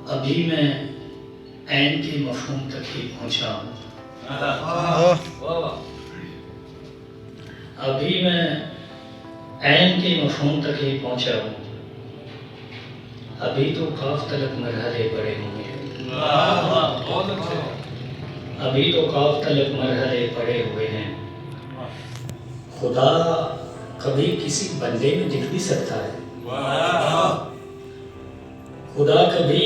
ابھی میں عین کے مفہوم تک ہی پہنچا ہوں، ابھی میں عین کے مفہوم تک ہی پہنچا ہوں، ابھی تو قاف تلک مرحلے پڑے ہوئے ہیں، ابھی تو قاف تلک مرحلے پڑے ہوئے ہیں۔ خدا کبھی کسی بندے میں دکھ بھی سکتا ہے، خدا کبھی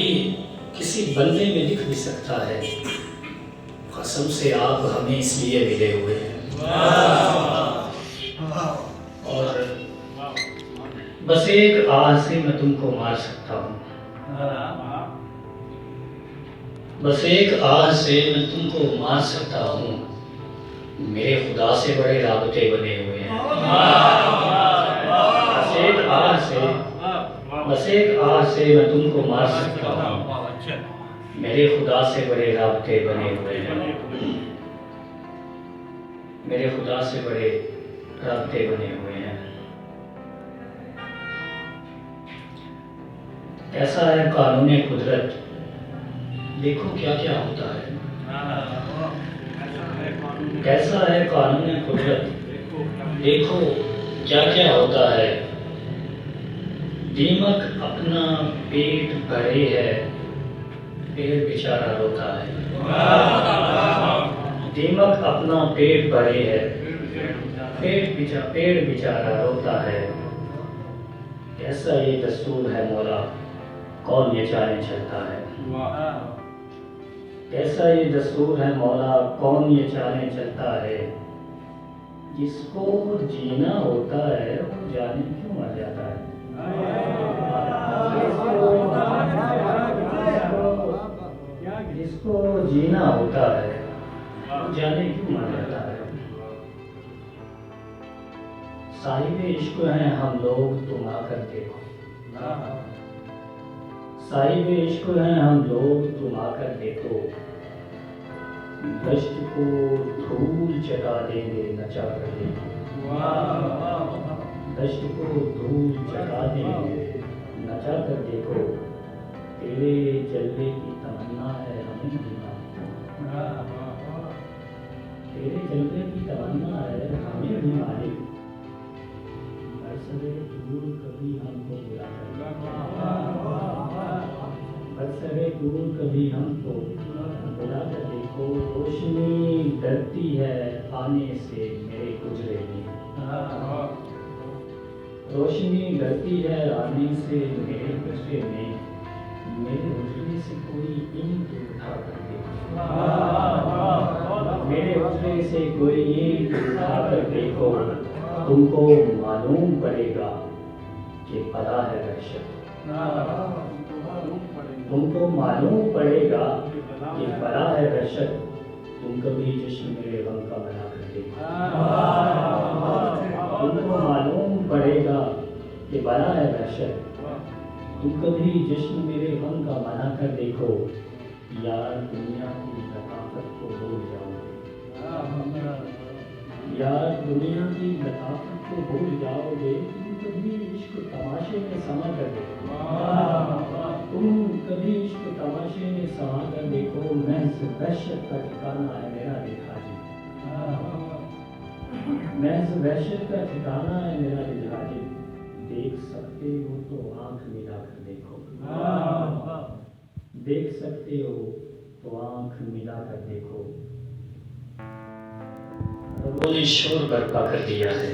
کسی بندے میں دکھ بھی سکتا ہے، قسم سے آپ ہمیں اس لیے ملے ہوئے ہیں، اور بس ایک آہ سے میں تم کو مار سکتا ہوں، بس ایک آہ سے میں تم کو مار سکتا ہوں، میرے خدا سے بڑے رابطے بنے ہوئے ہیں، بس ایک آہ سے، بس ایک آہ سے میں تم کو مار سکتا ہوں، میرے خدا سے بڑے رابطے بنے ہوئے ہیں، میرے خدا سے بڑے رابطے بنے ہوئے ہیں۔ کیسا ہے قانون قدرت، دیکھو کیا کیا ہوتا ہے، کیسا ہے قانون قدرت، دیکھو کیا کیا ہوتا ہے، دیمک اپنا پیٹ بھرے ہے، پیڑ بیچارہ روتا ہے، دیمک اپنا پیٹ بھرے ہے، پیڑ بیچارہ روتا ہے، کیسا یہ دستور ہے مولا، کون یہ چالیں چلتا ہے، کیسا یہ دستور ہے مولا، کون یہ چالیں چلتا ہے، جس کو جینا ہوتا ہے وہ جانے کیوں مر جاتا ہے، جس کو جینا ہوتا ہے وہ جانے کیوں مر جاتا ہے۔ صاحب عشق ہیں ہم لوگ تم آ کر دیکھو، صاحب عشق ہیں ہم لوگ تم آ کر دیکھو، دشت کو دھول چٹا دیں گے نچا کر دیکھو، دشت کو دھول چٹا دیں گے نچا کر دیکھو، تیرے جلوے کی تمنا ہے ہمیں بھی مالک، تیرے جلوے کی تمنا ہے ہمیں بھی مالک، برسرے دور کبھی ہم کو بلا کر، برسرے دور کبھی ہم کو بلا کر دیکھو، روشنی ڈرتی ہے آنے سے میرے حجرے میں، روشنی ڈرتی ہے آنے سے میرے حجرے میں، میرے حجرے سے کوئی اینٹ اٹھا کر دیکھو، میرے حجرے سے کوئی اینٹ اٹھا کر دیکھو، تم کو معلوم پڑے گا کہ بڑا ہے وحشت، تم کو معلوم پڑے گا کہ بڑا ہے وحشت، تم کبھی جشن میرے غم کا منا کر دیکھو، تم کو معلوم پڑے گا کہ بڑا ہے وحشت، تم کبھی جشن میرے غم کا منا کر دیکھو، یار دنیا کی لطافت کو بھول جاؤ گے، یار دنیا کی لطافت کو بھول جاؤ گے، تم کبھی عشق تماشے میں سما کر دیکھو، تم کبھی عشق تماشے میں سما کر دیکھو، محض وحشت کا ٹھکانہ ہے میرا دل حاجب، محض وحشت کا ٹھکانہ ہے میرا دل حاجب، دیکھ سکتے ہو تو آنکھ ملا کر دیکھو، دیکھ سکتے ہو تو آنکھ ملا کر دیکھو، ربوں نے شور برپا کر دیا ہے۔